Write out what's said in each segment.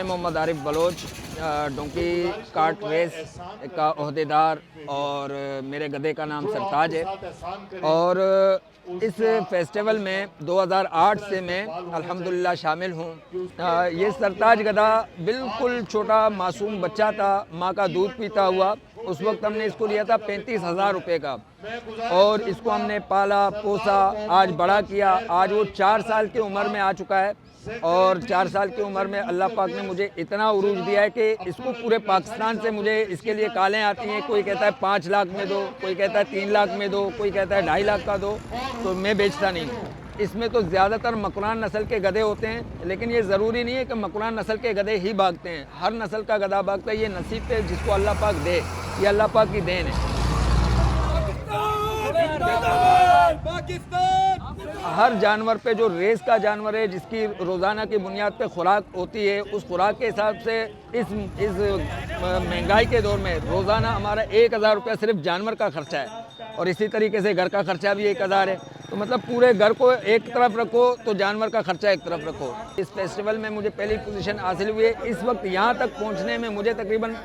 Mohammad Arif Baloch, donkey cart race का ओहदेदार, और मेरे गधे का नाम सरताज है। और इस फेस्टिवल में 2008 से मैं अल्हम्दुलिल्लाह शामिल हूँ। ये सरताज गधा बिल्कुल छोटा मासूम बच्चा था, माँ का दूध पीता हुआ। उस वक्त हमने इसको लिया था 35,000 रुपये का, और इसको हमने पाला पोसा, आज बड़ा किया। आज वो 4 साल की उम्र में आ चुका है, और 4 साल की उम्र में अल्लाह पाक ने मुझे इतना उरूज दिया है कि इसको पूरे पाकिस्तान से मुझे इसके लिए कॉलें आती हैं। कोई कहता है 5 लाख में दो, कोई कहता है 3 लाख में दो, कोई कहता है 2.5 लाख का दो, तो मैं बेचता नहीं हूँ। इसमें तो ज़्यादातर मकुरान नस्ल के गधे होते हैं, लेकिन ये ज़रूरी नहीं है कि मकुरान नस्ल के गधे ही भागते हैं। हर नस्ल का गधा भागता है। ये नसीब पे जिसको अल्लाह पाक दे, ये अल्लाह पाक की देन है। हर जानवर पे जो रेस का जानवर है, जिसकी रोज़ाना की बुनियाद पे खुराक होती है, उस खुराक के हिसाब से इस महंगाई के दौर में रोज़ाना हमारा 1,000 रुपया सिर्फ जानवर का खर्चा है, और इसी तरीके से घर का खर्चा भी 1,000 है। तो मतलब पूरे घर को एक तरफ रखो तो जानवर का खर्चा एक तरफ रखो। इस फेस्टिवल में मुझे पहली पोजीशन हासिल हुई है। इस वक्त यहाँ तक पहुँचने में मुझे तकरीबन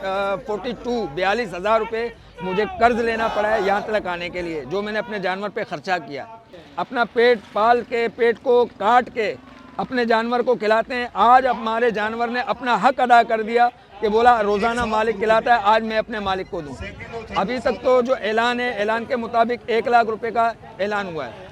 42,000 रुपये मुझे कर्ज लेना पड़ा है यहाँ तक आने के लिए, जो मैंने अपने जानवर पे खर्चा किया। अपना पेट पाल के, पेट को काट के अपने जानवर को खिलाते हैं। आज हमारे जानवर ने अपना हक अदा कर दिया कि बोला रोज़ाना मालिक खिलाता है, आज मैं अपने मालिक को दूँ। अभी तक तो जो ऐलान है, ऐलान के मुताबिक 1 लाख रुपए का ऐलान हुआ है।